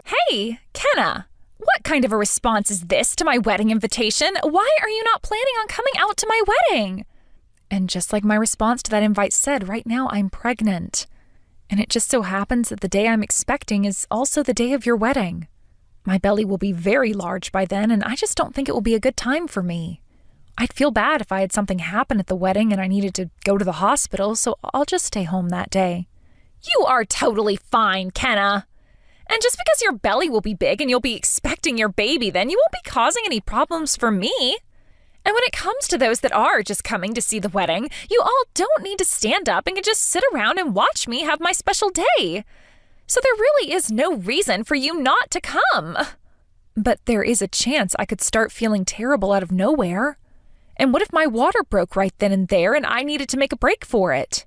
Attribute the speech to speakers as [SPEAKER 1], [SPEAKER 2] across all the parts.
[SPEAKER 1] Hey, Kenna. What kind of a response is this to my wedding invitation? Why are you not planning on coming out to my wedding? And just like my response to that invite said, right now I'm pregnant. And it just so happens that the day I'm expecting is also the day of your wedding. My belly will be very large by then, and I just don't think it will be a good time for me. I'd feel bad if I had something happen at the wedding and I needed to go to the hospital, so I'll just stay home that day. You are totally fine, Kenna. And just because your belly will be big and you'll be expecting your baby then, you won't be causing any problems for me. And when it comes to those that are just coming to see the wedding, you all don't need to stand up and can just sit around and watch me have my special day. So there really is no reason for you not to come. But there is a chance I could start feeling terrible out of nowhere. And what if my water broke right then and there and I needed to make a break for it?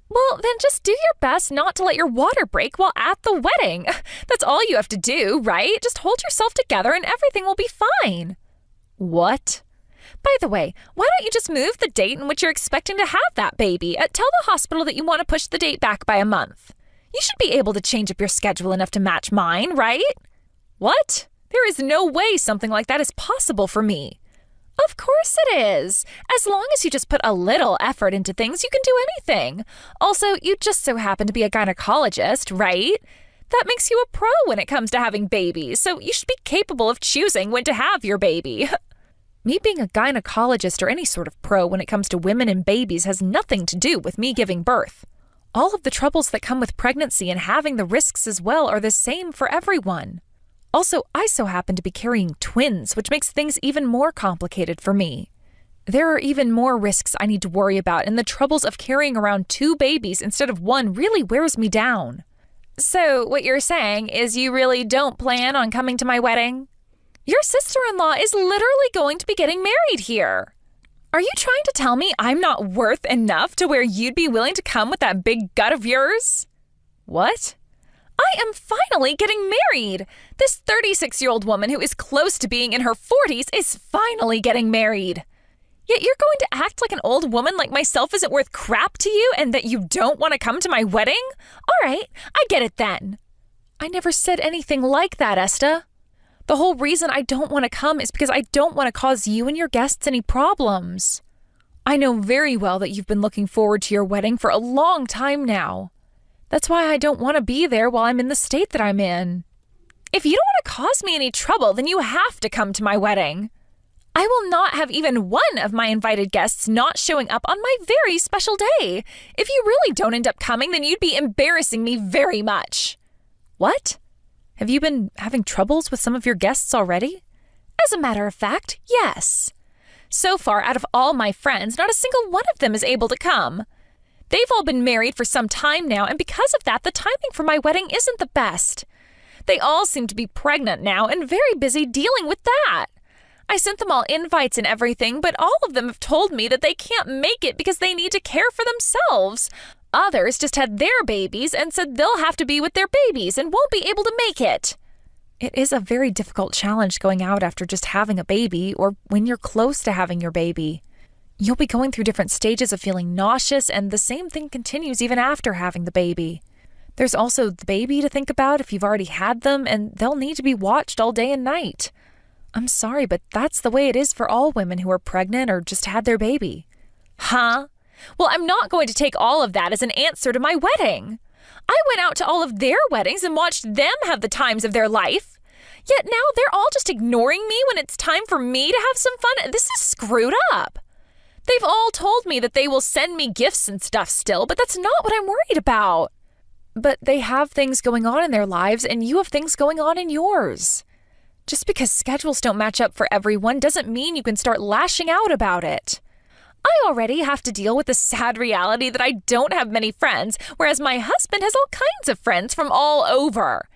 [SPEAKER 1] Well, then just do your best not to let your water break while at the wedding. That's all you have to do, right? Just hold yourself together and everything will be fine. What? By the way, why don't you just move the date in which you're expecting to have that baby? Tell the hospital that you want to push the date back by a month. You should be able to change up your schedule enough to match mine, right? What? There is no way something like that is possible for me. Of course it is. As long as you just put a little effort into things, you can do anything. Also, you just so happen to be a gynecologist, right? That makes you a pro when it comes to having babies, so you should be capable of choosing when to have your baby. Me being a gynecologist or any sort of pro when it comes to women and babies has nothing to do with me giving birth. All of the troubles that come with pregnancy and having the risks as well are the same for everyone. Also, I so happen to be carrying twins, which makes things even more complicated for me. There are even more risks I need to worry about, and the troubles of carrying around 2 babies instead of 1 really wears me down. So, what you're saying is you really don't plan on coming to my wedding? Your sister-in-law is literally going to be getting married here. Are you trying to tell me I'm not worth enough to where you'd be willing to come with that big gut of yours? What? I am finally getting married. This 36-year-old woman who is close to being in her 40s is finally getting married. Yet you're going to act like an old woman like myself isn't worth crap to you and that you don't want to come to my wedding? All right, I get it then. I never said anything like that, Esta. The whole reason I don't want to come is because I don't want to cause you and your guests any problems. I know very well that you've been looking forward to your wedding for a long time now. That's why I don't want to be there while I'm in the state that I'm in. If you don't want to cause me any trouble, then you have to come to my wedding. I will not have even one of my invited guests not showing up on my very special day. If you really don't end up coming, then you'd be embarrassing me very much. What? Have you been having troubles with some of your guests already? As a matter of fact, yes. So far, out of all my friends, not a single one of them is able to come. They've all been married for some time now, and because of that, the timing for my wedding isn't the best. They all seem to be pregnant now and very busy dealing with that. I sent them all invites and everything, but all of them have told me that they can't make it because they need to care for themselves. Others just had their babies and said they'll have to be with their babies and won't be able to make it. It is a very difficult challenge going out after just having a baby or when you're close to having your baby. You'll be going through different stages of feeling nauseous, and the same thing continues even after having the baby. There's also the baby to think about if you've already had them, and they'll need to be watched all day and night. I'm sorry, but that's the way it is for all women who are pregnant or just had their baby. Huh? Well, I'm not going to take all of that as an answer to my wedding. I went out to all of their weddings and watched them have the times of their life. Yet now they're all just ignoring me when it's time for me to have some fun. This is screwed up. They've all told me that they will send me gifts and stuff still, but that's not what I'm worried about. But they have things going on in their lives, and you have things going on in yours. Just because schedules don't match up for everyone doesn't mean you can start lashing out about it. I already have to deal with the sad reality that I don't have many friends, whereas my husband has all kinds of friends from all over.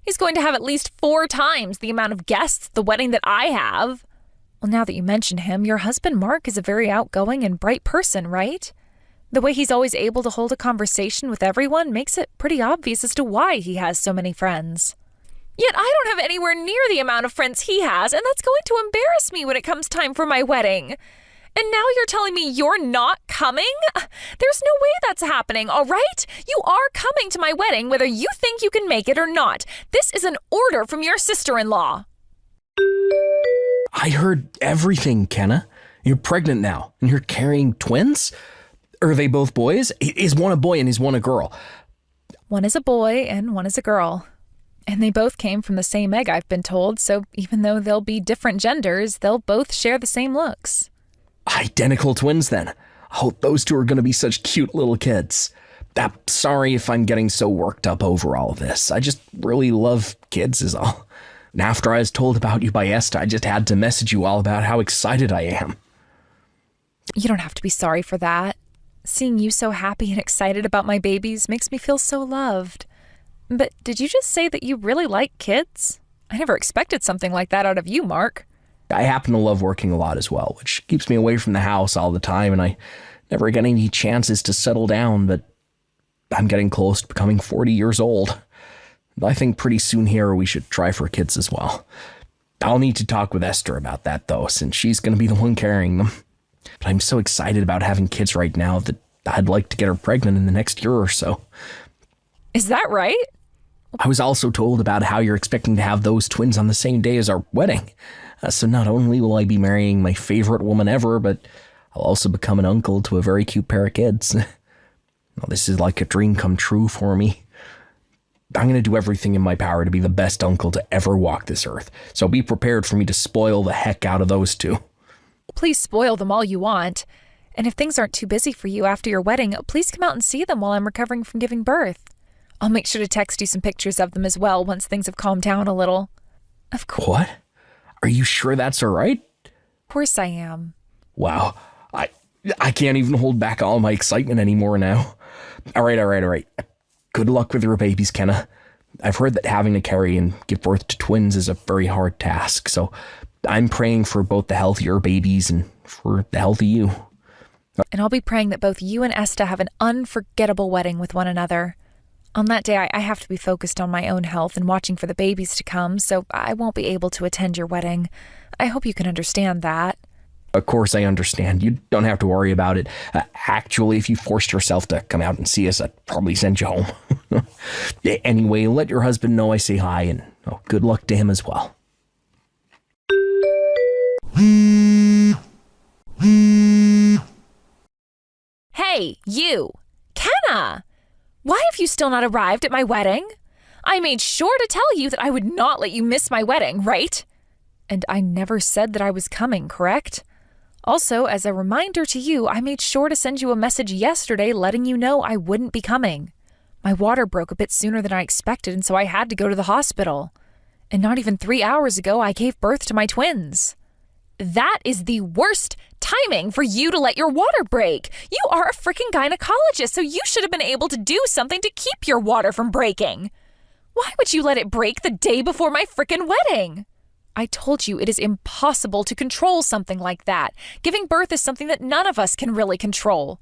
[SPEAKER 1] He's going to have at least 4 times the amount of guests at the wedding that I have. Well, now that you mention him, your husband Mark is a very outgoing and bright person, right? The way he's always able to hold a conversation with everyone makes it pretty obvious as to why he has so many friends. Yet I don't have anywhere near the amount of friends he has, and that's going to embarrass me when it comes time for my wedding. And now you're telling me you're not coming? There's no way that's happening, all right? You are coming to my wedding whether you think you can make it or not. This is an order from your sister-in-law.
[SPEAKER 2] I heard everything, Kenna. You're pregnant now, and you're carrying twins? Are they both boys? Is one a boy and is one a girl?
[SPEAKER 1] One is a boy and one is a girl. And they both came from the same egg, I've been told, so even though they'll be different genders, they'll both share the same looks.
[SPEAKER 2] Identical twins, then. Oh, those two are going to be such cute little kids. Sorry if I'm getting so worked up over all of this. I just really love kids is all. And after I was told about you by Esta, I just had to message you all about how excited I am.
[SPEAKER 1] You don't have to be sorry for that. Seeing you so happy and excited about my babies makes me feel so loved. But did you just say that you really like kids? I never expected something like that out of you, Mark.
[SPEAKER 2] I happen to love working a lot as well, which keeps me away from the house all the time, and I never get any chances to settle down, but I'm getting close to becoming 40 years old. I think pretty soon here we should try for kids as well. I'll need to talk with Esther about that, though, since she's going to be the one carrying them. But I'm so excited about having kids right now that I'd like to get her pregnant in the next year or so.
[SPEAKER 1] Is that right?
[SPEAKER 2] I was also told about how you're expecting to have those twins on the same day as our wedding. So not only will I be marrying my favorite woman ever, but I'll also become an uncle to a very cute pair of kids. Well, this is like a dream come true for me. I'm going to do everything in my power to be the best uncle to ever walk this earth. So be prepared for me to spoil the heck out of those two.
[SPEAKER 1] Please spoil them all you want. And if things aren't too busy for you after your wedding, please come out and see them while I'm recovering from giving birth. I'll make sure to text you some pictures of them as well once things have calmed down a little. Of course.
[SPEAKER 2] What? Are you sure that's all right?
[SPEAKER 1] Of course I am.
[SPEAKER 2] Wow. I can't even hold back all my excitement anymore now. All right. Good luck with your babies, Kenna. I've heard that having to carry and give birth to twins is a very hard task, so I'm praying for both the health of your babies and for the health of you.
[SPEAKER 1] And I'll be praying that both you and Esta have an unforgettable wedding with one another. On that day, I have to be focused on my own health and watching for the babies to come, so I won't be able to attend your wedding. I hope you can understand that.
[SPEAKER 2] Of course I understand. You don't have to worry about it. Actually, if you forced yourself to come out and see us, I'd probably send you home. Anyway, let your husband know I say hi, and good luck to him as well.
[SPEAKER 1] Hey, you! Kenna! Why have you still not arrived at my wedding? I made sure to tell you that I would not let you miss my wedding, right? And I never said that I was coming, correct? Also, as a reminder to you, I made sure to send you a message yesterday letting you know I wouldn't be coming. My water broke a bit sooner than I expected, and so I had to go to the hospital. And not even 3 hours ago, I gave birth to my twins. That is the worst timing for you to let your water break. You are a freaking gynecologist, so you should have been able to do something to keep your water from breaking. Why would you let it break the day before my freaking wedding? I told you it is impossible to control something like that. Giving birth is something that none of us can really control.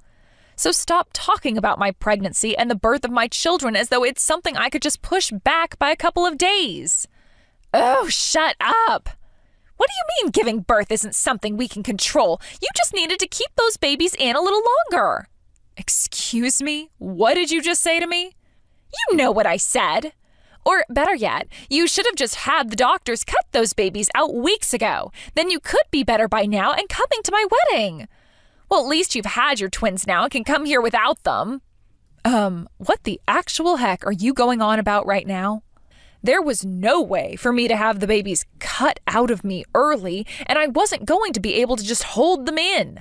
[SPEAKER 1] So stop talking about my pregnancy and the birth of my children as though it's something I could just push back by a couple of days. Oh, shut up. What do you mean giving birth isn't something we can control? You just needed to keep those babies in a little longer. Excuse me? What did you just say to me? You know what I said. Or better yet, you should have just had the doctors cut those babies out weeks ago. Then you could be better by now and coming to my wedding. Well, at least you've had your twins now and can come here without them. What the actual heck are you going on about right now? There was no way for me to have the babies cut out of me early, and I wasn't going to be able to just hold them in.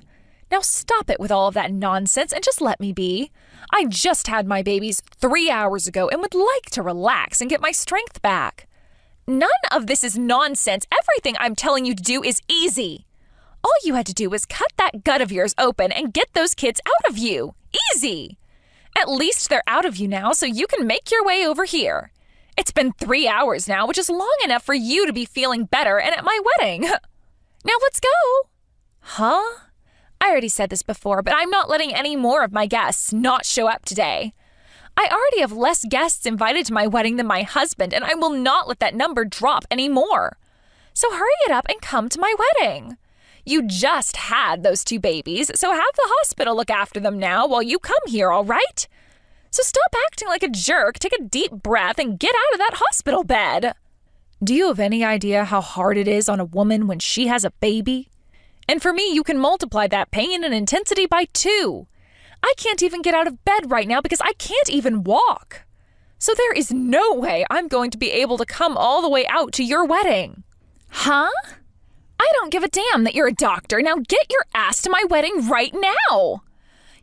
[SPEAKER 1] Now stop it with all of that nonsense and just let me be. I just had my babies 3 hours ago and would like to relax and get my strength back. None of this is nonsense. Everything I'm telling you to do is easy. All you had to do was cut that gut of yours open and get those kids out of you. Easy. At least they're out of you now, so you can make your way over here. It's been 3 hours now, which is long enough for you to be feeling better and at my wedding. Now let's go. Huh? I already said this before, but I'm not letting any more of my guests not show up today. I already have less guests invited to my wedding than my husband, and I will not let that number drop anymore. So hurry it up and come to my wedding. You just had those 2 babies, so have the hospital look after them now while you come here, all right? So stop acting like a jerk, take a deep breath, and get out of that hospital bed. Do you have any idea how hard it is on a woman when she has a baby? And for me, you can multiply that pain and intensity by 2. I can't even get out of bed right now because I can't even walk. So there is no way I'm going to be able to come all the way out to your wedding. Huh? I don't give a damn that you're a doctor. Now get your ass to my wedding right now.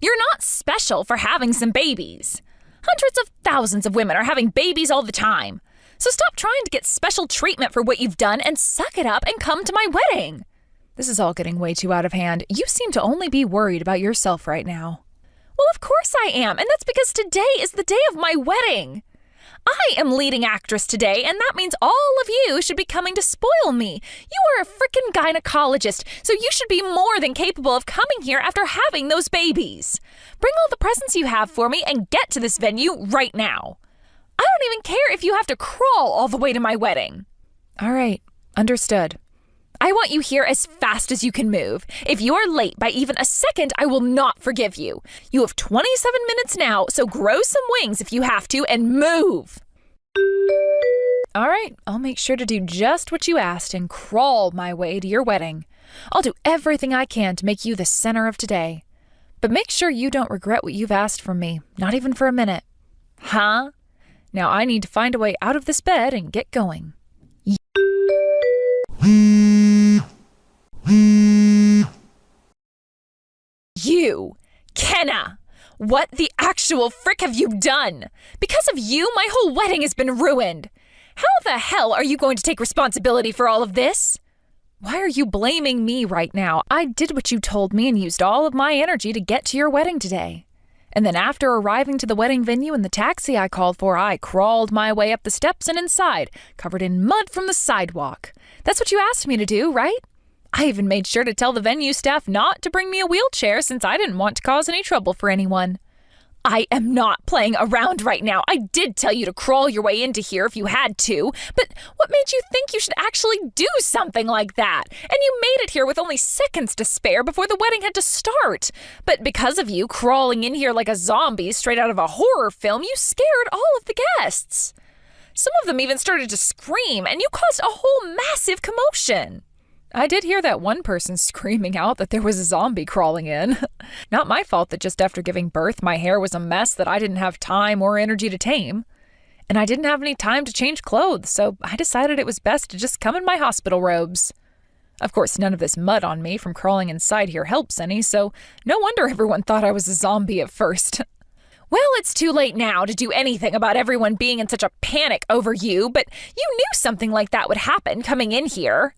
[SPEAKER 1] You're not special for having some babies. Hundreds of thousands of women are having babies all the time. So stop trying to get special treatment for what you've done and suck it up and come to my wedding. This is all getting way too out of hand. You seem to only be worried about yourself right now. Well, of course I am, and that's because today is the day of my wedding. I am leading actress today, and that means all of you should be coming to spoil me. You are a frickin' gynecologist, so you should be more than capable of coming here after having those babies. Bring all the presents you have for me and get to this venue right now. I don't even care if you have to crawl all the way to my wedding. All right, understood. I want you here as fast as you can move. If you are late by even a second, I will not forgive you. You have 27 minutes now, so grow some wings if you have to and move. All right, I'll make sure to do just what you asked and crawl my way to your wedding. I'll do everything I can to make you the center of today. But make sure you don't regret what you've asked from me, not even for a minute. Huh? Now I need to find a way out of this bed and get going. You, Kenna, what the actual frick have you done? Because of you, my whole wedding has been ruined. How the hell are you going to take responsibility for all of this? Why are you blaming me right now? I did what you told me and used all of my energy to get to your wedding today. And then after arriving to the wedding venue in the taxi I called for, I crawled my way up the steps and inside, covered in mud from the sidewalk. That's what you asked me to do, right? I even made sure to tell the venue staff not to bring me a wheelchair since I didn't want to cause any trouble for anyone. I am not playing around right now. I did tell you to crawl your way into here if you had to, but what made you think you should actually do something like that? And you made it here with only seconds to spare before the wedding had to start. But because of you crawling in here like a zombie straight out of a horror film, you scared all of the guests. Some of them even started to scream, and you caused a whole massive commotion. I did hear that one person screaming out that there was a zombie crawling in. Not my fault that just after giving birth, my hair was a mess that I didn't have time or energy to tame. And I didn't have any time to change clothes, so I decided it was best to just come in my hospital robes. Of course, none of this mud on me from crawling inside here helps any, so no wonder everyone thought I was a zombie at first. Well, it's too late now to do anything about everyone being in such a panic over you, but you knew something like that would happen coming in here.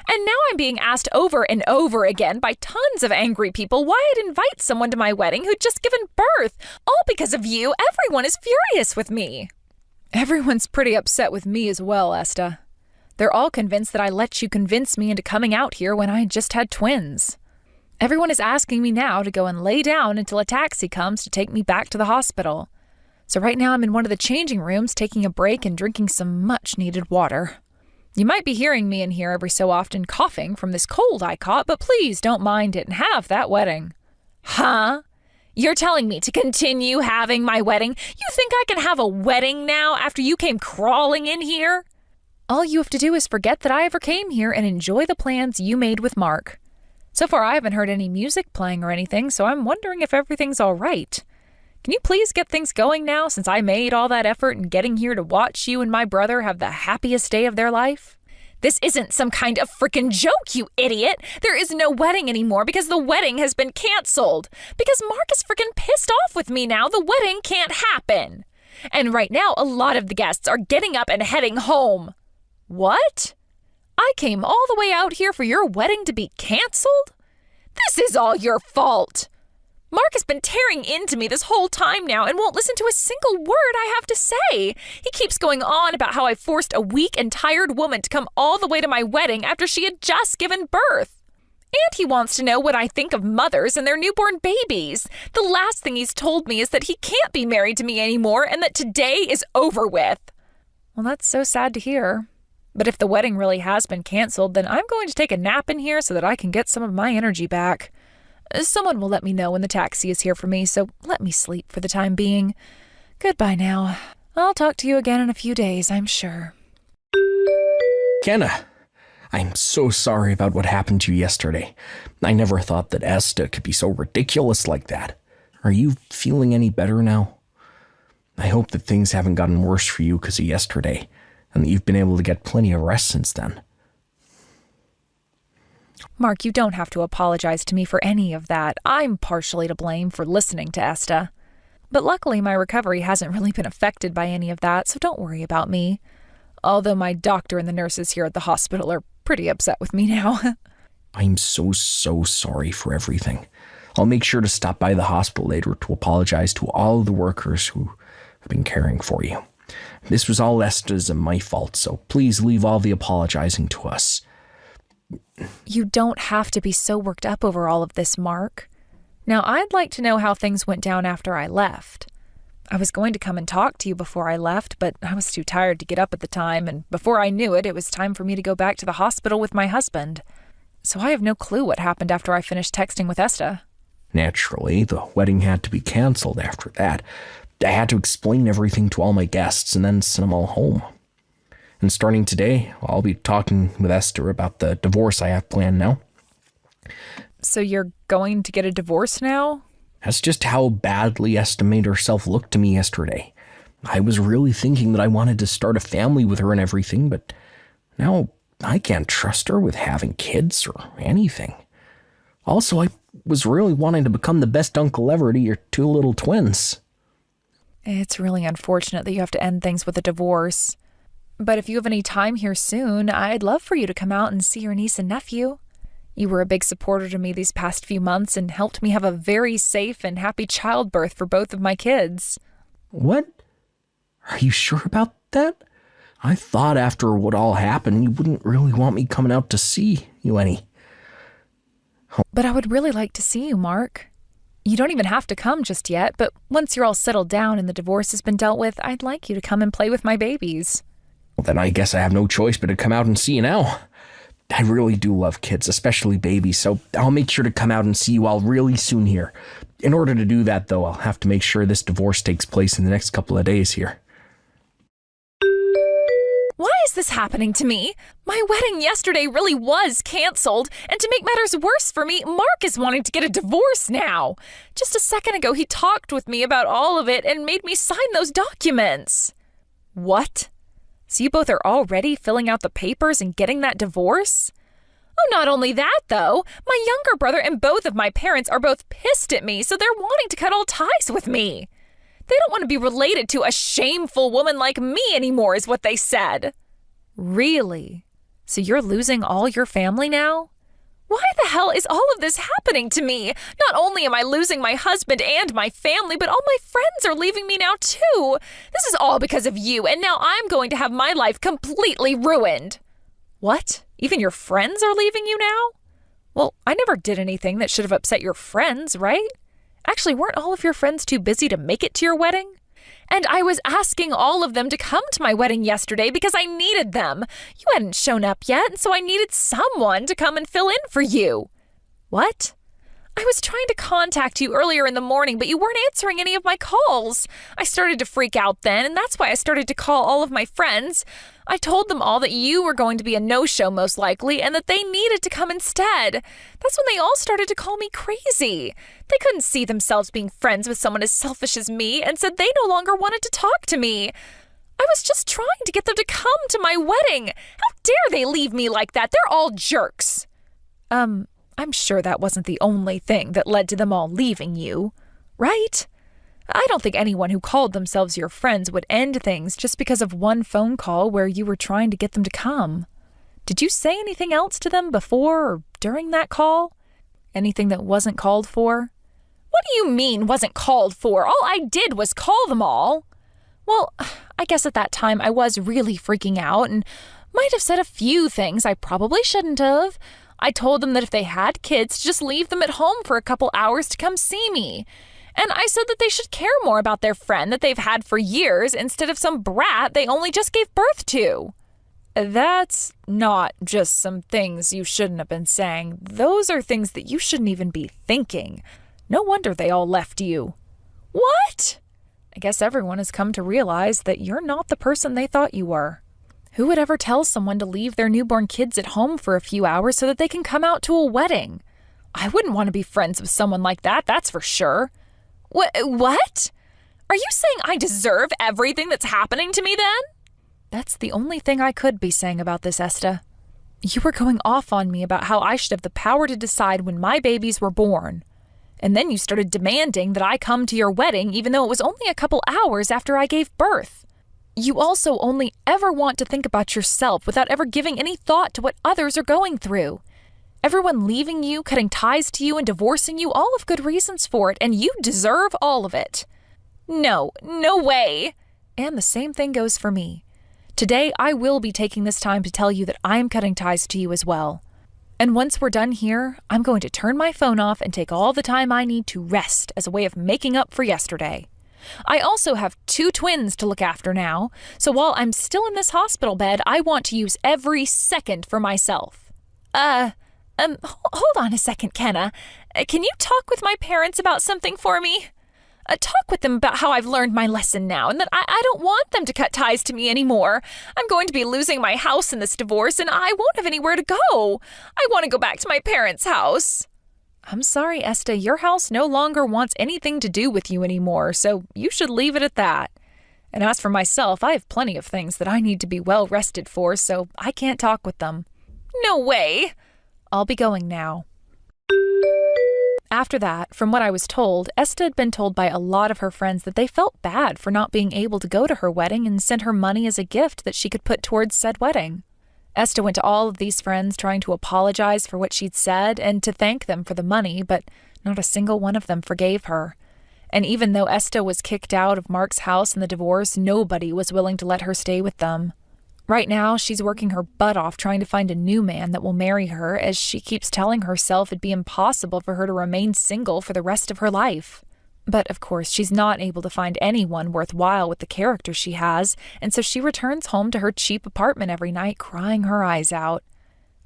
[SPEAKER 1] And now I'm being asked over and over again by tons of angry people why I'd invite someone to my wedding who'd just given birth. All because of you. Everyone is furious with me. Everyone's pretty upset with me as well, Esta. They're all convinced that I let you convince me into coming out here when I just had twins. Everyone is asking me now to go and lay down until a taxi comes to take me back to the hospital. So right now I'm in one of the changing rooms taking a break and drinking some much-needed water. You might be hearing me in here every so often coughing from this cold I caught, but please don't mind it and have that wedding. Huh? You're telling me to continue having my wedding? You think I can have a wedding now after you came crawling in here? All you have to do is forget that I ever came here and enjoy the plans you made with Mark. So far I haven't heard any music playing or anything, so I'm wondering if everything's all right. Can you please get things going now since I made all that effort in getting here to watch you and my brother have the happiest day of their life? This isn't some kind of frickin' joke, you idiot! There is no wedding anymore because the wedding has been canceled. Because Mark is frickin' pissed off with me now, the wedding can't happen. And right now, a lot of the guests are getting up and heading home. What? I came all the way out here for your wedding to be canceled? This is all your fault! Mark has been tearing into me this whole time now and won't listen to a single word I have to say. He keeps going on about how I forced a weak and tired woman to come all the way to my wedding after she had just given birth. And he wants to know what I think of mothers and their newborn babies. The last thing he's told me is that he can't be married to me anymore and that today is over with. Well, that's so sad to hear. But if the wedding really has been canceled, then I'm going to take a nap in here so that I can get some of my energy back. Someone will let me know when the taxi is here for me, so let me sleep for the time being. Goodbye now. I'll talk to you again in a few days, I'm sure.
[SPEAKER 2] Kenna, I'm so sorry about what happened to you yesterday. I never thought that Esta could be so ridiculous like that. Are you feeling any better now? I hope that things haven't gotten worse for you because of yesterday, and that you've been able to get plenty of rest since then.
[SPEAKER 1] Mark, you don't have to apologize to me for any of that. I'm partially to blame for listening to Esta. But luckily, my recovery hasn't really been affected by any of that, so don't worry about me. Although my doctor and the nurses here at the hospital are pretty upset with me now.
[SPEAKER 2] I'm so sorry for everything. I'll make sure to stop by the hospital later to apologize to all the workers who have been caring for you. This was all Esta's and my fault, so please leave all the apologizing to us.
[SPEAKER 1] You don't have to be so worked up over all of this, Mark. Now, I'd like to know how things went down after I left. I was going to come and talk to you before I left, but I was too tired to get up at the time, and before I knew it, it was time for me to go back to the hospital with my husband. So I have no clue what happened after I finished texting with Esta.
[SPEAKER 2] Naturally, the wedding had to be canceled after that. I had to explain everything to all my guests and then send them all home. And starting today, I'll be talking with Esta about the divorce I have planned now.
[SPEAKER 1] So you're going to get a divorce now?
[SPEAKER 2] That's just how badly Esta made herself look to me yesterday. I was really thinking that I wanted to start a family with her and everything, but now I can't trust her with having kids or anything. Also, I was really wanting to become the best uncle ever to your two little twins.
[SPEAKER 1] It's really unfortunate that you have to end things with a divorce. But if you have any time here soon, I'd love for you to come out and see your niece and nephew. You were a big supporter to me these past few months and helped me have a very safe and happy childbirth for both of my kids.
[SPEAKER 2] What? Are you sure about that? I thought after what all happened, you wouldn't really want me coming out to see you any.
[SPEAKER 1] But I would really like to see you, Mark. You don't even have to come just yet, but once you're all settled down and the divorce has been dealt with, I'd like you to come and play with my babies.
[SPEAKER 2] Well, then I guess I have no choice but to come out and see you now. I really do love kids, especially babies, so I'll make sure to come out and see you all really soon here. In order to do that, though, I'll have to make sure this divorce takes place in the next couple of days here.
[SPEAKER 1] Why is this happening to me? My wedding yesterday really was canceled, and to make matters worse for me, Mark is wanting to get a divorce now. Just a second ago, he talked with me about all of it and made me sign those documents. What? So you both are already filling out the papers and getting that divorce? Oh, not only that, though. My younger brother and both of my parents are both pissed at me, so they're wanting to cut all ties with me. They don't want to be related to a shameful woman like me anymore, is what they said. Really? So you're losing all your family now? Why the hell is all of this happening to me? Not only am I losing my husband and my family, but all my friends are leaving me now too. This is all because of you, and now I'm going to have my life completely ruined. What? Even your friends are leaving you now? Well, I never did anything that should have upset your friends, right? Actually, weren't all of your friends too busy to make it to your wedding? And I was asking all of them to come to my wedding yesterday because I needed them. You hadn't shown up yet, and so I needed someone to come and fill in for you. What? I was trying to contact you earlier in the morning, but you weren't answering any of my calls. I started to freak out then, and that's why I started to call all of my friends. I told them all that you were going to be a no-show most likely, and that they needed to come instead. That's when they all started to call me crazy. They couldn't see themselves being friends with someone as selfish as me, and said they no longer wanted to talk to me. I was just trying to get them to come to my wedding. How dare they leave me like that? They're all jerks. I'm sure that wasn't the only thing that led to them all leaving you, right? I don't think anyone who called themselves your friends would end things just because of one phone call where you were trying to get them to come. Did you say anything else to them before or during that call? Anything that wasn't called for? What do you mean wasn't called for? All I did was call them all. Well, I guess at that time I was really freaking out and might have said a few things I probably shouldn't have. I told them that if they had kids, to just leave them at home for a couple hours to come see me. And I said that they should care more about their friend that they've had for years instead of some brat they only just gave birth to. That's not just some things you shouldn't have been saying. Those are things that you shouldn't even be thinking. No wonder they all left you. What? I guess everyone has come to realize that you're not the person they thought you were. Who would ever tell someone to leave their newborn kids at home for a few hours so that they can come out to a wedding? I wouldn't want to be friends with someone like that, that's for sure. What? Are you saying I deserve everything that's happening to me then? That's the only thing I could be saying about this, Esta. You were going off on me about how I should have the power to decide when my babies were born. And then you started demanding that I come to your wedding even though it was only a couple hours after I gave birth. You also only ever want to think about yourself without ever giving any thought to what others are going through. Everyone leaving you, cutting ties to you, and divorcing you, all have good reasons for it, and you deserve all of it. No way. And the same thing goes for me. Today, I will be taking this time to tell you that I am cutting ties to you as well. And once we're done here, I'm going to turn my phone off and take all the time I need to rest as a way of making up for yesterday. I also have 2 twins to look after now, so while I'm still in this hospital bed, I want to use every second for myself. Hold on a second, Kenna. Can you talk with my parents about something for me? Talk with them about how I've learned my lesson now and that I don't want them to cut ties to me anymore. I'm going to be losing my house in this divorce and I won't have anywhere to go. I want to go back to my parents' house. I'm sorry, Esta, your house no longer wants anything to do with you anymore, so you should leave it at that. And as for myself, I have plenty of things that I need to be well rested for, so I can't talk with them. No way! I'll be going now. After that, from what I was told, Esta had been told by a lot of her friends that they felt bad for not being able to go to her wedding and send her money as a gift that she could put towards said wedding. Esta went to all of these friends trying to apologize for what she'd said and to thank them for the money, but not a single one of them forgave her. And even though Esta was kicked out of Mark's house in the divorce, nobody was willing to let her stay with them. Right now, she's working her butt off trying to find a new man that will marry her, as she keeps telling herself it'd be impossible for her to remain single for the rest of her life. But of course, she's not able to find anyone worthwhile with the character she has, and so she returns home to her cheap apartment every night crying her eyes out.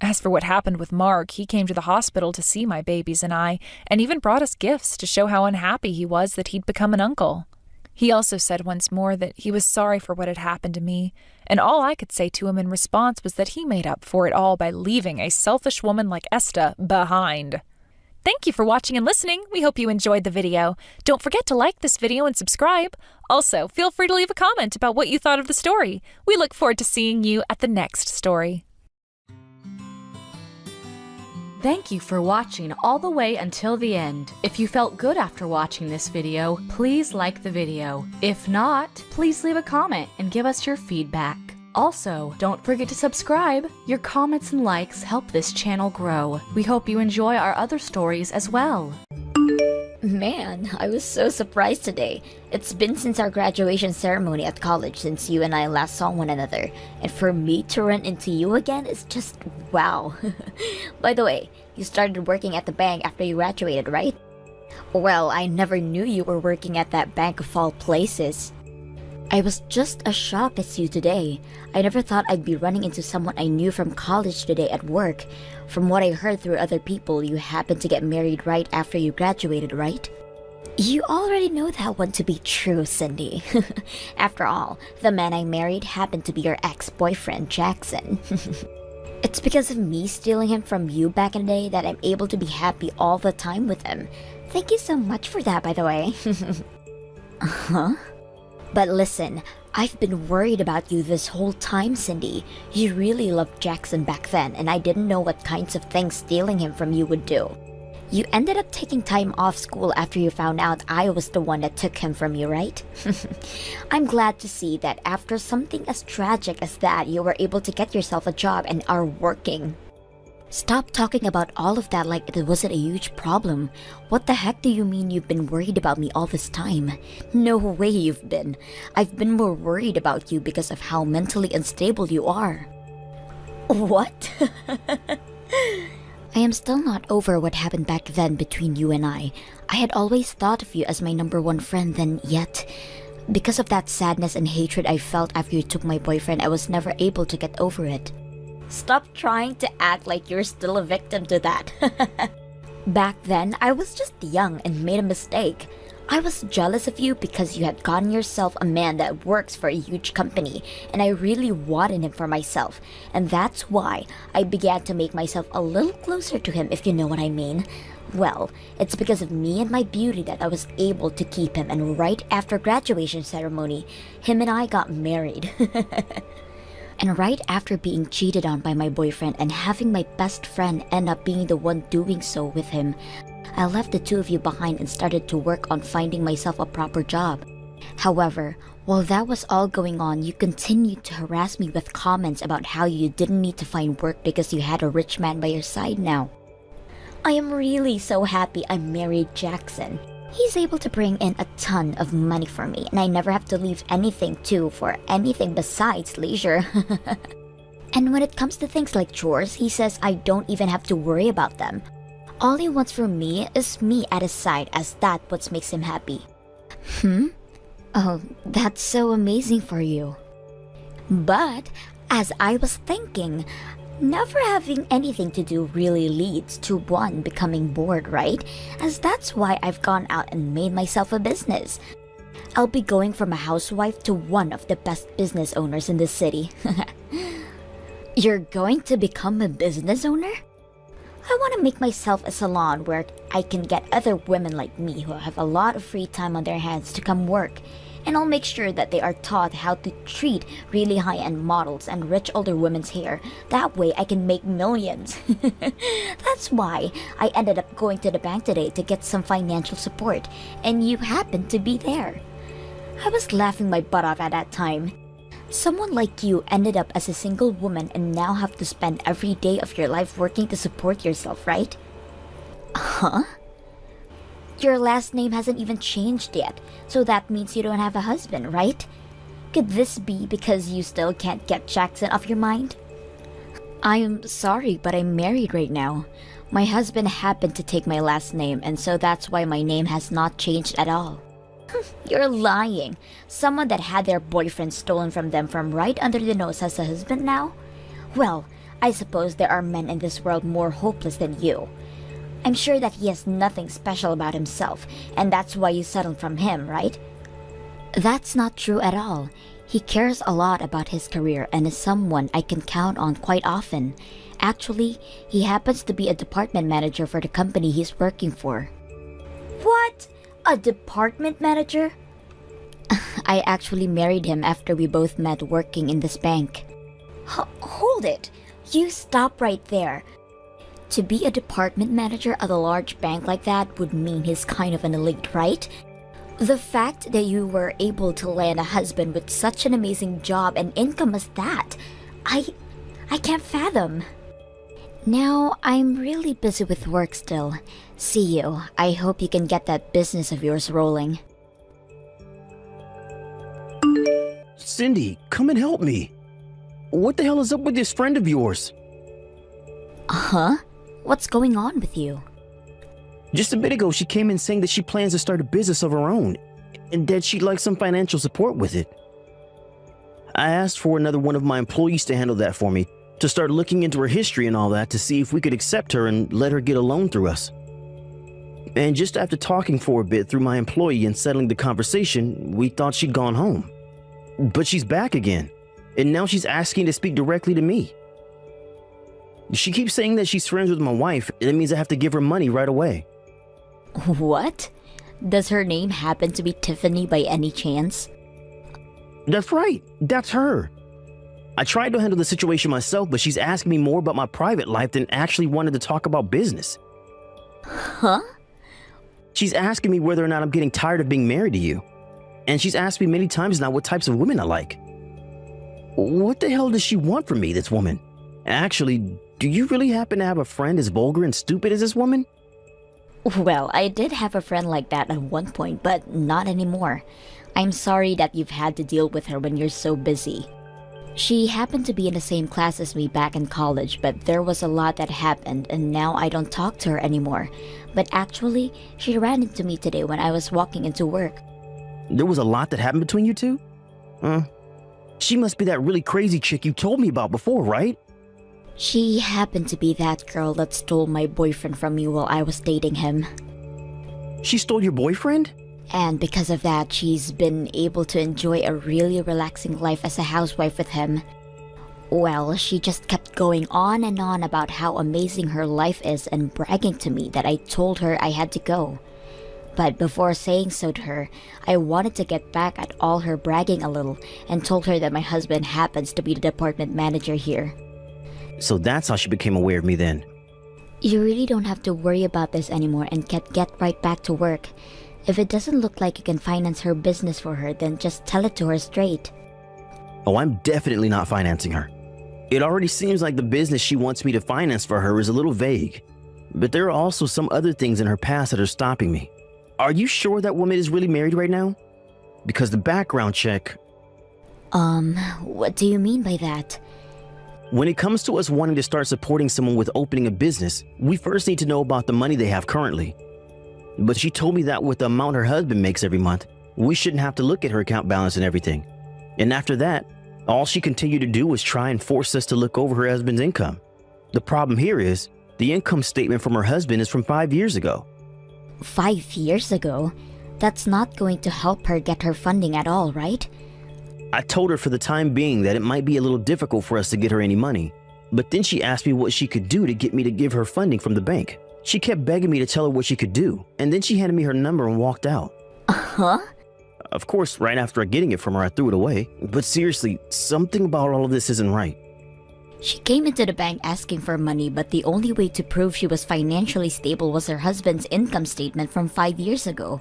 [SPEAKER 1] As for what happened with Mark, he came to the hospital to see my babies and I, and even brought us gifts to show how unhappy he was that he'd become an uncle. He also said once more that he was sorry for what had happened to me, and all I could say to him in response was that he made up for it all by leaving a selfish woman like Esta behind. Thank you for watching and listening. We hope you enjoyed the video. Don't forget to like this video and subscribe. Also, feel free to leave a comment about what you thought of the story. We look forward to seeing you at the next story.
[SPEAKER 3] Thank you for watching all the way until the end. If you felt good after watching this video, please like the video. If not, please leave a comment and give us your feedback. Also, don't forget to subscribe. Your comments and likes help this channel grow. We hope you enjoy our other stories as well.
[SPEAKER 4] Man, I was so surprised today. It's been since our graduation ceremony at college since you and I last saw one another. And for me to run into you again is just wow. By the way, you started working at the bank after you graduated, right? Well, I never knew you were working at that bank of all places. I was just as shocked as you today. I never thought I'd be running into someone I knew from college today at work. From what I heard through other people, you happened to get married right after you graduated, right? You already know that one to be true, Cindy. After all, the man I married happened to be your ex-boyfriend, Jackson. It's because of me stealing him from you back in the day that I'm able to be happy all the time with him. Thank you so much for that, by the way. Huh? But listen, I've been worried about you this whole time, Cindy. You really loved Jackson back then, and I didn't know what kinds of things stealing him from you would do. You ended up taking time off school after you found out I was the one that took him from you, right? I'm glad to see that after something as tragic as that, you were able to get yourself a job and are working. Stop talking about all of that like it wasn't a huge problem. What the heck do you mean you've been worried about me all this time? No way you've been. I've been more worried about you because of how mentally unstable you are. What? I am still not over what happened back then between you and I. I had always thought of you as my #1 friend then, yet Because of that sadness and hatred I felt after you took my boyfriend, I was never able to get over it. Stop trying to act like you're still a victim to that. Back then, I was just young and made a mistake. I was jealous of you because you had gotten yourself a man that works for a huge company, and I really wanted him for myself. And that's why I began to make myself a little closer to him, if you know what I mean. Well, it's because of me and my beauty that I was able to keep him, and right after graduation ceremony, him and I got married. And right after being cheated on by my boyfriend and having my best friend end up being the one doing so with him, I left the two of you behind and started to work on finding myself a proper job. However, while that was all going on, you continued to harass me with comments about how you didn't need to find work because you had a rich man by your side now. I am really so happy I married Jackson. He's able to bring in a ton of money for me, and I never have to leave anything to for anything besides leisure. And when it comes to things like chores, he says I don't even have to worry about them. All he wants from me is me at his side, as that what makes him happy. Oh, that's so amazing for you. But, as I was thinking, never having anything to do really leads to one becoming bored, right? As that's why I've gone out and made myself a business. I'll be going from a housewife to one of the best business owners in the city. You're going to become a business owner? I want to make myself a salon where I can get other women like me who have a lot of free time on their hands to come work. And I'll make sure that they are taught how to treat really high-end models and rich older women's hair. That way I can make millions. That's why I ended up going to the bank today to get some financial support, and you happened to be there. I was laughing my butt off at that time. Someone like you ended up as a single woman and now have to spend every day of your life working to support yourself, right? Huh? Your last name hasn't even changed yet, so that means you don't have a husband, right? Could this be because you still can't get Jackson off your mind? I'm sorry, but I'm married right now. My husband happened to take my last name, and so that's why my name has not changed at all. You're lying. Someone that had their boyfriend stolen from them from right under the nose has a husband now? Well, I suppose there are men in this world more hopeless than you. I'm sure that he has nothing special about himself, and that's why you settled from him, right? That's not true at all. He cares a lot about his career and is someone I can count on quite often. Actually, he happens to be a department manager for the company he's working for. What? A department manager? I actually married him after we both met working in this bank. Hold it! You stop right there. To be a department manager at a large bank like that would mean he's kind of an elite, right? The fact that you were able to land a husband with such an amazing job and income as that, I can't fathom. Now, I'm really busy with work still. See you. I hope you can get that business of yours rolling.
[SPEAKER 5] Cindy, come and help me. What the hell is up with this friend of yours?
[SPEAKER 4] Huh? What's going on with you?
[SPEAKER 5] Just a bit ago, she came in saying that she plans to start a business of her own, and that she'd like some financial support with it. I asked for another one of my employees to handle that for me, to start looking into her history and all that to see if we could accept her and let her get a loan through us. And just after talking for a bit through my employee and settling the conversation, we thought she'd gone home. But she's back again, and now she's asking to speak directly to me. She keeps saying that she's friends with my wife, and it means I have to give her money right away.
[SPEAKER 4] What? Does her name happen to be Tiffany by any chance?
[SPEAKER 5] That's right, that's her. I tried to handle the situation myself, but she's asking me more about my private life than actually wanted to talk about business.
[SPEAKER 4] Huh?
[SPEAKER 5] She's asking me whether or not I'm getting tired of being married to you. And she's asked me many times now what types of women I like. What the hell does she want from me, this woman? Actually, do you really happen to have a friend as vulgar and stupid as this woman?
[SPEAKER 4] Well, I did have a friend like that at one point, but not anymore. I'm sorry that you've had to deal with her when you're so busy. She happened to be in the same class as me back in college, but there was a lot that happened and now I don't talk to her anymore. But actually, she ran into me today when I was walking into work.
[SPEAKER 5] There was a lot that happened between you two? She must be that really crazy chick you told me about before, right?
[SPEAKER 4] She happened to be that girl that stole my boyfriend from me while I was dating him.
[SPEAKER 5] She stole your boyfriend?
[SPEAKER 4] And because of that, she's been able to enjoy a really relaxing life as a housewife with him. Well, she just kept going on and on about how amazing her life is and bragging to me that I told her I had to go. But before saying so to her, I wanted to get back at all her bragging a little and told her that my husband happens to be the department manager here.
[SPEAKER 5] So that's how she became aware of me then.
[SPEAKER 4] You really don't have to worry about this anymore and get right back to work. If it doesn't look like you can finance her business for her, then just tell it to her straight.
[SPEAKER 5] Oh, I'm definitely not financing her. It already seems like the business she wants me to finance for her is a little vague. But there are also some other things in her past that are stopping me. Are you sure that woman is really married right now? Because the background check...
[SPEAKER 4] What do you mean by that?
[SPEAKER 5] When it comes to us wanting to start supporting someone with opening a business, we first need to know about the money they have currently. But she told me that with the amount her husband makes every month, we shouldn't have to look at her account balance and everything. And after that, all she continued to do was try and force us to look over her husband's income. The problem here is, the income statement from her husband is from 5 years ago.
[SPEAKER 4] 5 years ago? That's not going to help her get her funding at all, right?
[SPEAKER 5] I told her for the time being that it might be a little difficult for us to get her any money. But then she asked me what she could do to get me to give her funding from the bank. She kept begging me to tell her what she could do, and then she handed me her number and walked out.
[SPEAKER 4] Huh?
[SPEAKER 5] Of course, right after getting it from her, I threw it away. But seriously, something about all of this isn't right.
[SPEAKER 4] She came into the bank asking for money, but the only way to prove she was financially stable was her husband's income statement from 5 years ago.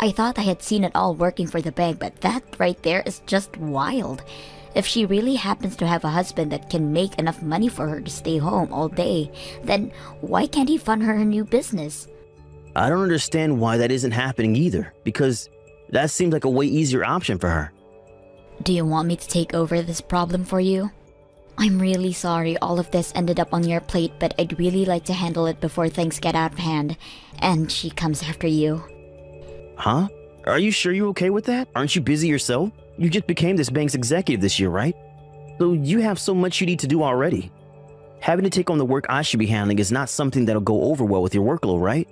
[SPEAKER 4] I thought I had seen it all working for the bank, but that right there is just wild. If she really happens to have a husband that can make enough money for her to stay home all day, then why can't he fund her new business?
[SPEAKER 5] I don't understand why that isn't happening either, because that seems like a way easier option for her.
[SPEAKER 4] Do you want me to take over this problem for you? I'm really sorry all of this ended up on your plate, but I'd really like to handle it before things get out of hand, and she comes after you.
[SPEAKER 5] Huh? Are you sure you're okay with that? Aren't you busy yourself? You just became this bank's executive this year, right? So you have so much you need to do already. Having to take on the work I should be handling is not something that'll go over well with your workload, right?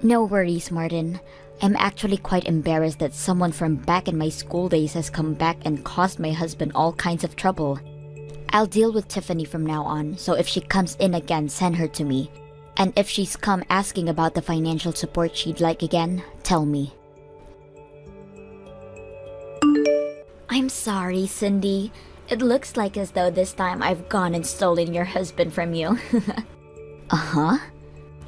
[SPEAKER 4] No worries, Martin. I'm actually quite embarrassed that someone from back in my school days has come back and caused my husband all kinds of trouble. I'll deal with Tiffany from now on, so if she comes in again, send her to me. And if she's come asking about the financial support she'd like again, tell me. I'm sorry, Cindy. It looks like as though this time I've gone and stolen your husband from you. Uh-huh.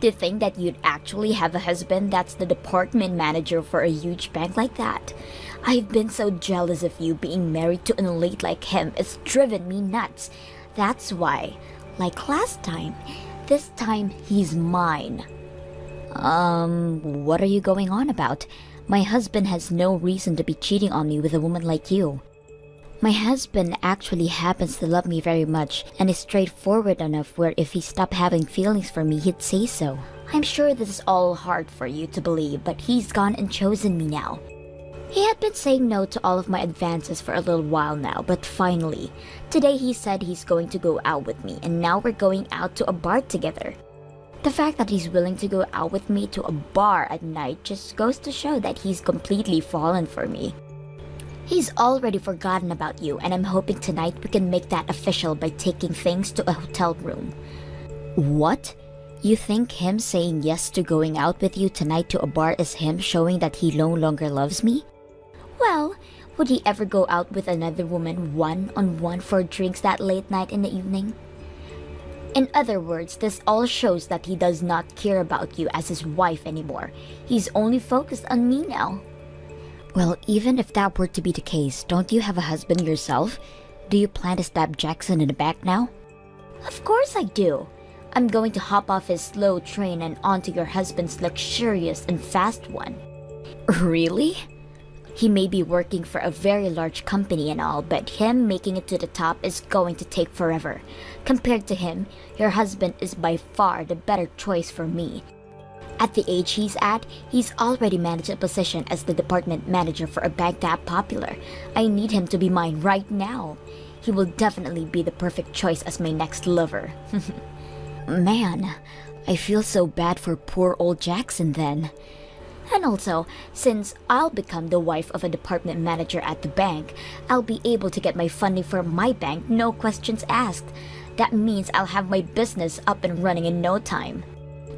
[SPEAKER 4] To think that you'd actually have a husband that's the department manager for a huge bank like that. I've been so jealous of you being married to an elite like him. It's driven me nuts. That's why, like last time, this time he's mine. What are you going on about? My husband has no reason to be cheating on me with a woman like you. My husband actually happens to love me very much and is straightforward enough where if he stopped having feelings for me, he'd say so. I'm sure this is all hard for you to believe, but he's gone and chosen me now. He had been saying no to all of my advances for a little while now, but finally, today he said he's going to go out with me, and now we're going out to a bar together. The fact that he's willing to go out with me to a bar at night just goes to show that he's completely fallen for me. He's already forgotten about you, and I'm hoping tonight we can make that official by taking things to a hotel room. What? You think him saying yes to going out with you tonight to a bar is him showing that he no longer loves me? Well, would he ever go out with another woman one-on-one for drinks that late night in the evening? In other words, this all shows that he does not care about you as his wife anymore. He's only focused on me now. Well, even if that were to be the case, don't you have a husband yourself? Do you plan to stab Jackson in the back now? Of course I do. I'm going to hop off his slow train and onto your husband's luxurious and fast one. Really? He may be working for a very large company and all, but him making it to the top is going to take forever. Compared to him, your husband is by far the better choice for me. At the age he's at, he's already managed a position as the department manager for a bank that popular. I need him to be mine right now. He will definitely be the perfect choice as my next lover. Man, I feel so bad for poor old Jackson then. And also, since I'll become the wife of a department manager at the bank, I'll be able to get my funding for my bank, no questions asked. That means I'll have my business up and running in no time.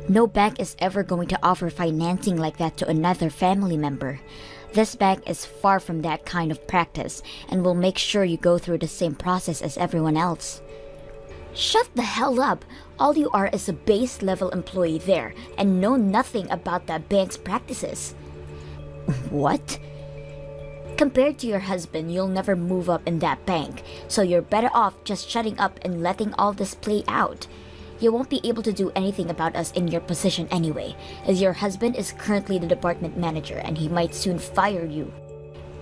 [SPEAKER 4] No bank is ever going to offer financing like that to another family member. This bank is far from that kind of practice and will make sure you go through the same process as everyone else. Shut the hell up! All you are is a base level employee there and know nothing about that bank's practices. What? Compared to your husband, you'll never move up in that bank, so you're better off just shutting up and letting all this play out. You won't be able to do anything about us in your position anyway, as your husband is currently the department manager and he might soon fire you.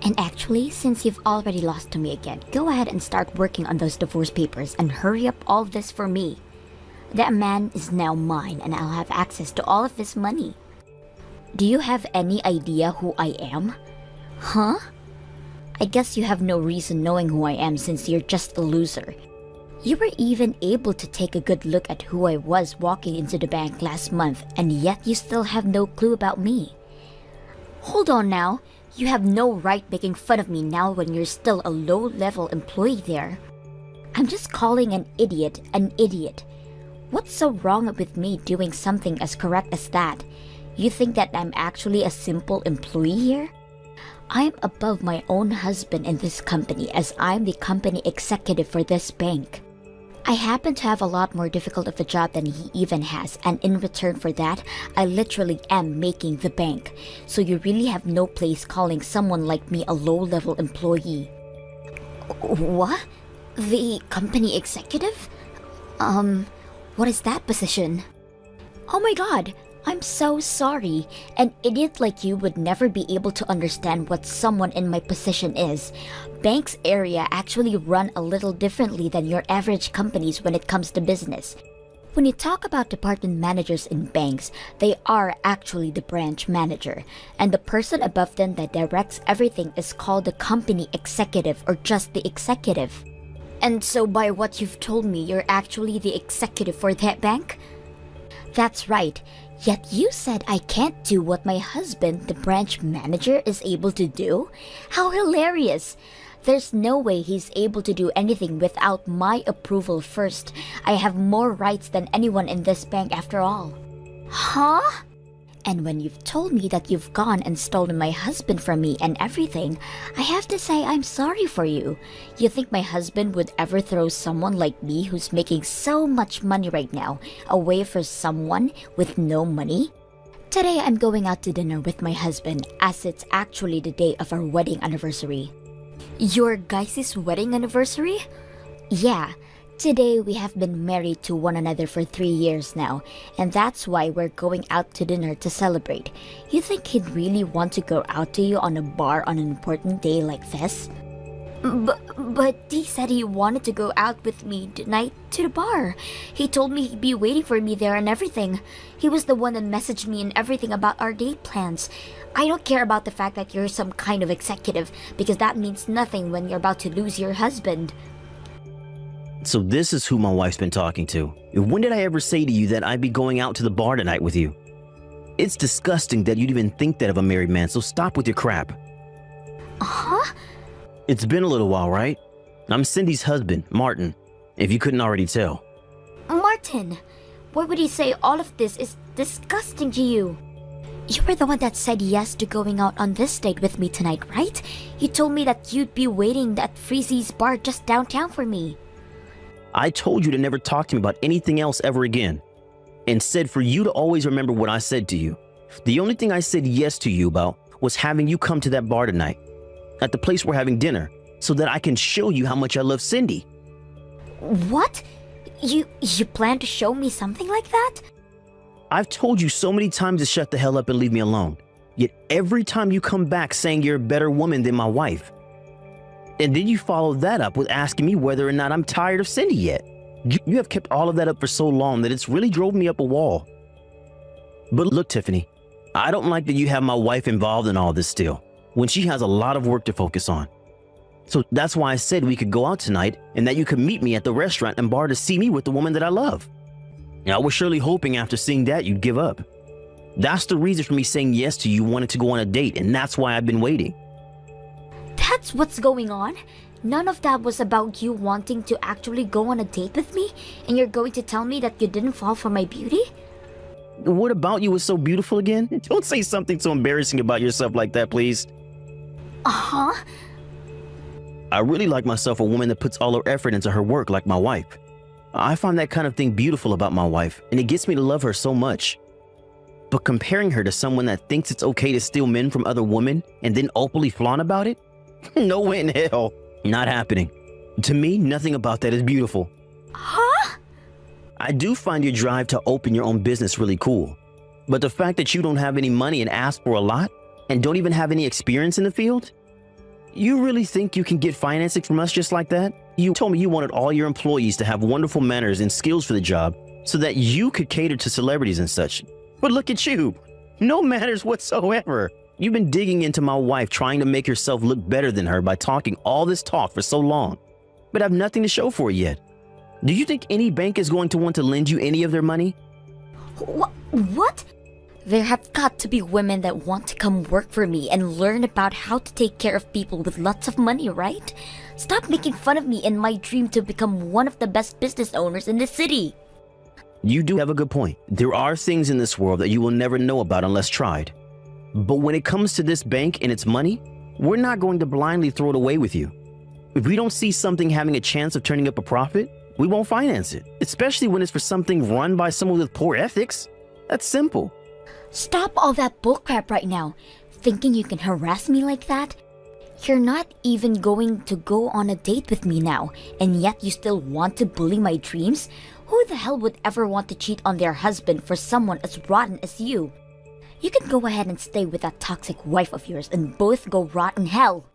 [SPEAKER 4] And actually, since you've already lost to me again, go ahead and start working on those divorce papers and hurry up all this for me. That man is now mine and I'll have access to all of his money. Do you have any idea who I am? Huh? I guess you have no reason knowing who I am since you're just a loser. You were even able to take a good look at who I was walking into the bank last month, and yet you still have no clue about me. Hold on now. You have no right making fun of me now when you're still a low-level employee there. I'm just calling an idiot an idiot. What's so wrong with me doing something as correct as that? You think that I'm actually a simple employee here? I'm above my own husband in this company as I'm the company executive for this bank. I happen to have a lot more difficult of a job than he even has, and in return for that, I literally am making the bank. So you really have no place calling someone like me a low-level employee. What? The company executive? What is that position? Oh my god, I'm so sorry. An idiot like you would never be able to understand what someone in my position is. Banks area actually run a little differently than your average companies when it comes to business. When you talk about department managers in banks, they are actually the branch manager, and the person above them that directs everything is called the company executive or just the executive. And so by what you've told me, you're actually the executive for that bank? That's right. Yet you said I can't do what my husband, the branch manager, is able to do? How hilarious! There's no way he's able to do anything without my approval first. I have more rights than anyone in this bank after all. Huh? And when you've told me that you've gone and stolen my husband from me and everything, I have to say I'm sorry for you. You think my husband would ever throw someone like me who's making so much money right now away for someone with no money? Today I'm going out to dinner with my husband as it's actually the day of our wedding anniversary. Your guys' wedding anniversary? Yeah. Today we have been married to one another for 3 years now, and that's why we're going out to dinner to celebrate. You think he'd really want to go out to you on a bar on an important day like this? But he said he wanted to go out with me tonight to the bar. He told me he'd be waiting for me there and everything. He was the one that messaged me and everything about our date plans. I don't care about the fact that you're some kind of executive, because that means nothing when you're about to lose your husband.
[SPEAKER 5] So this is who my wife's been talking to. When did I ever say to you that I'd be going out to the bar tonight with you? It's disgusting that you'd even think that of a married man, so stop with your crap.
[SPEAKER 4] Huh?
[SPEAKER 5] It's been a little while, right? I'm Cindy's husband, Martin, if you couldn't already tell.
[SPEAKER 4] Martin, why would he say all of this is disgusting to you? You were the one that said yes to going out on this date with me tonight, right? You told me that you'd be waiting at Freezy's bar just downtown for me.
[SPEAKER 5] I told you to never talk to me about anything else ever again, and said for you to always remember what I said to you. The only thing I said yes to you about was having you come to that bar tonight, at the place we're having dinner, so that I can show you how much I love Cindy.
[SPEAKER 4] What? You plan to show me something like that?
[SPEAKER 5] I've told you so many times to shut the hell up and leave me alone, yet every time you come back saying you're a better woman than my wife. And then you follow that up with asking me whether or not I'm tired of Cindy yet. You have kept all of that up for so long that it's really drove me up a wall. But look, Tiffany, I don't like that you have my wife involved in all this still, when she has a lot of work to focus on. So that's why I said we could go out tonight and that you could meet me at the restaurant and bar to see me with the woman that I love. I was surely hoping after seeing that you'd give up. That's the reason for me saying yes to you wanting to go on a date, and that's why I've been waiting.
[SPEAKER 4] That's what's going on? None of that was about you wanting to actually go on a date with me? And you're going to tell me that you didn't fall for my beauty?
[SPEAKER 5] What about you was so beautiful again? Don't say something so embarrassing about yourself like that, please.
[SPEAKER 4] Uh-huh.
[SPEAKER 5] I really like myself a woman that puts all her effort into her work like my wife. I find that kind of thing beautiful about my wife, and it gets me to love her so much. But comparing her to someone that thinks it's okay to steal men from other women and then openly flaunt about it? No way in hell. Not happening. To me, nothing about that is beautiful.
[SPEAKER 4] Huh?
[SPEAKER 5] I do find your drive to open your own business really cool. But the fact that you don't have any money and ask for a lot, and don't even have any experience in the field? You really think you can get financing from us just like that? You told me you wanted all your employees to have wonderful manners and skills for the job so that you could cater to celebrities and such. But look at you. No manners whatsoever. You've been digging into my wife, trying to make yourself look better than her by talking all this talk for so long, but have nothing to show for it yet. Do you think any bank is going to want to lend you any of their money?
[SPEAKER 4] What? There have got to be women that want to come work for me and learn about how to take care of people with lots of money, right? Stop making fun of me and my dream to become one of the best business owners in the city.
[SPEAKER 5] You do have a good point. There are things in this world that you will never know about unless tried. But when it comes to this bank and its money, we're not going to blindly throw it away with you. If we don't see something having a chance of turning up a profit, we won't finance it, especially when it's for something run by someone with poor ethics. That's simple.
[SPEAKER 4] Stop all that bullcrap right now. Thinking you can harass me like that? You're not even going to go on a date with me now, and yet you still want to bully my dreams? Who the hell would ever want to cheat on their husband for someone as rotten as you? You can go ahead and stay with that toxic wife of yours and both go rot in hell.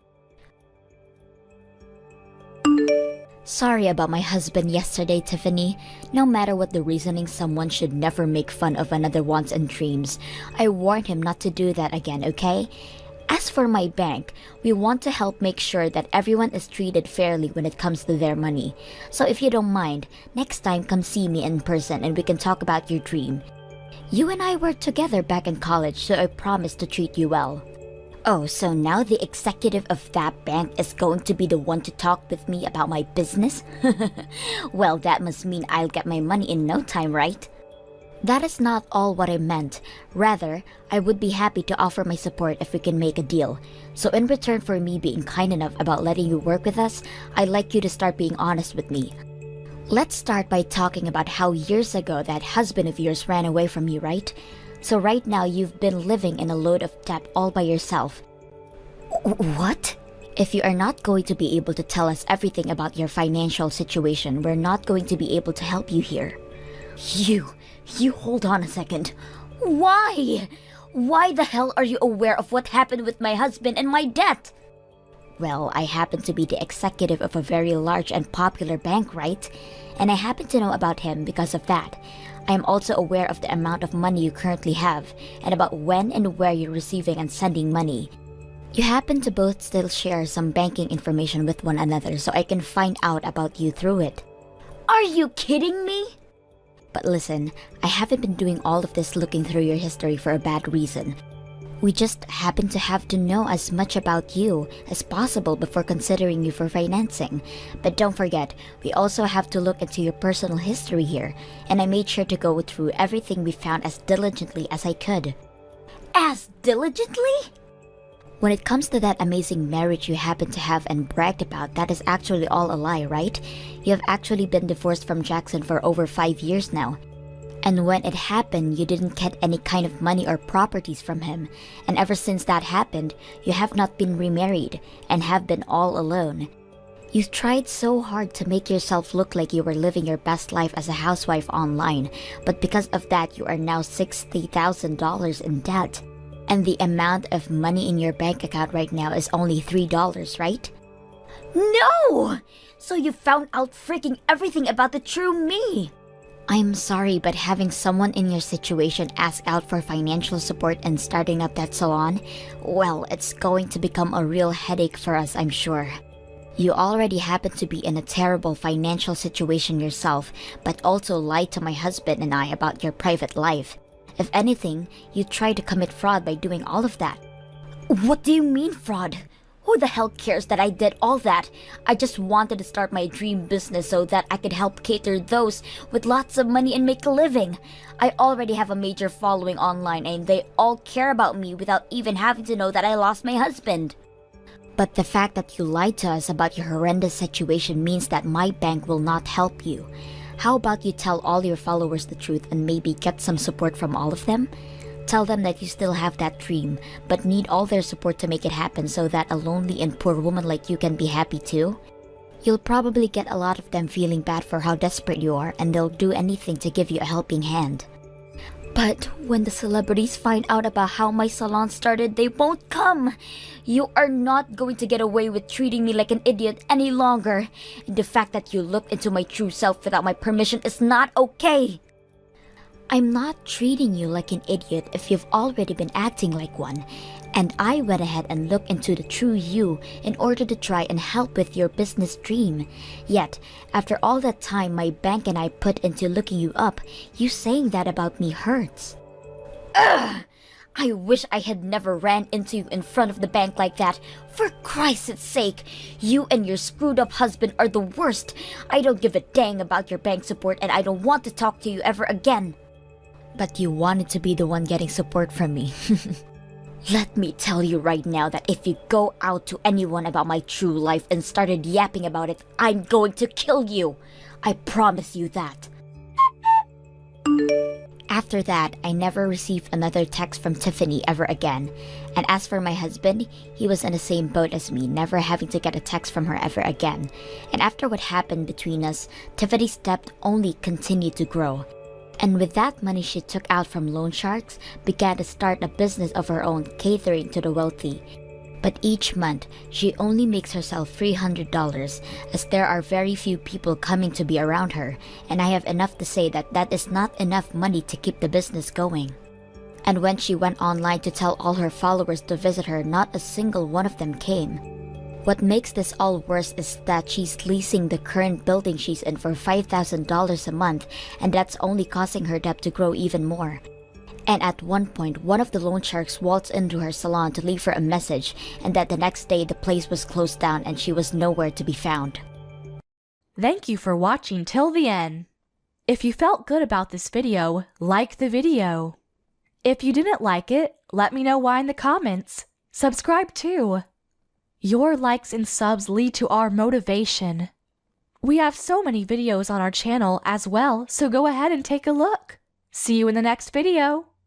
[SPEAKER 4] Sorry about my husband yesterday, Tiffany. No matter what the reasoning, someone should never make fun of another wants and dreams. I warned him not to do that again, okay? As for my bank, we want to help make sure that everyone is treated fairly when it comes to their money. So if you don't mind, next time come see me in person and we can talk about your dream. You and I worked together back in college, so I promise to treat you well. Oh, so now the executive of that bank is going to be the one to talk with me about my business? Well, that must mean I'll get my money in no time, right? That is not all what I meant. Rather, I would be happy to offer my support if we can make a deal. So in return for me being kind enough about letting you work with us, I'd like you to start being honest with me. Let's start by talking about how years ago that husband of yours ran away from you, right? So right now you've been living in a load of debt all by yourself. What? If you are not going to be able to tell us everything about your financial situation, we're not going to be able to help you here. You hold on a second. Why? Why the hell are you aware of what happened with my husband and my debt? Well, I happen to be the executive of a very large and popular bank, right? And I happen to know about him because of that. I am also aware of the amount of money you currently have, and about when and where you're receiving and sending money. You happen to both still share some banking information with one another, so I can find out about you through it. Are you kidding me? But listen, I haven't been doing all of this looking through your history for a bad reason. We just happen to have to know as much about you as possible before considering you for financing. But don't forget, we also have to look into your personal history here, and I made sure to go through everything we found as diligently as I could. As diligently? When it comes to that amazing marriage you happen to have and bragged about, that is actually all a lie, right? You have actually been divorced from Jackson for over 5 years now. And when it happened, you didn't get any kind of money or properties from him. And ever since that happened, you have not been remarried and have been all alone. You tried so hard to make yourself look like you were living your best life as a housewife online, but because of that, you are now $60,000 in debt. And the amount of money in your bank account right now is only $3, right? No! So you found out freaking everything about the true me! I'm sorry, but having someone in your situation ask out for financial support and starting up that salon, well, it's going to become a real headache for us, I'm sure. You already happen to be in a terrible financial situation yourself, but also lied to my husband and I about your private life. If anything, you tried to commit fraud by doing all of that. What do you mean fraud? Who the hell cares that I did all that? I just wanted to start my dream business so that I could help cater those with lots of money and make a living. I already have a major following online and they all care about me without even having to know that I lost my husband. But the fact that you lied to us about your horrendous situation means that my bank will not help you. How about you tell all your followers the truth and maybe get some support from all of them? Tell them that you still have that dream, but need all their support to make it happen so that a lonely and poor woman like you can be happy too. You'll probably get a lot of them feeling bad for how desperate you are, and they'll do anything to give you a helping hand. But when the celebrities find out about how my salon started, they won't come. You are not going to get away with treating me like an idiot any longer. And the fact that you looked into my true self without my permission is not okay. I'm not treating you like an idiot if you've already been acting like one, and I went ahead and looked into the true you in order to try and help with your business dream. Yet, after all that time my bank and I put into looking you up, you saying that about me hurts. Ugh! I wish I had never ran into you in front of the bank like that. For Christ's sake, you and your screwed up husband are the worst. I don't give a dang about your bank support and I don't want to talk to you ever again. But you wanted to be the one getting support from me. Let me tell you right now that if you go out to anyone about my true life and started yapping about it, I'm going to kill you. I promise you that. After that, I never received another text from Tiffany ever again. And as for my husband, he was in the same boat as me, never having to get a text from her ever again. And after what happened between us, Tiffany's debt only continued to grow. And with that money she took out from loan sharks, began to start a business of her own catering to the wealthy. But each month, she only makes herself $300 as there are very few people coming to be around her, and I have enough to say that that is not enough money to keep the business going. And when she went online to tell all her followers to visit her, not a single one of them came. What makes this all worse is that she's leasing the current building she's in for $5,000 a month, and that's only causing her debt to grow even more. And at one point, one of the loan sharks waltzed into her salon to leave her a message, and that the next day the place was closed down and she was nowhere to be found.
[SPEAKER 3] Thank you for watching till the end. If you felt good about this video, like the video. If you didn't like it, let me know why in the comments. Subscribe too. Your likes and subs lead to our motivation. We have so many videos on our channel as well, so go ahead and take a look. See you in the next video.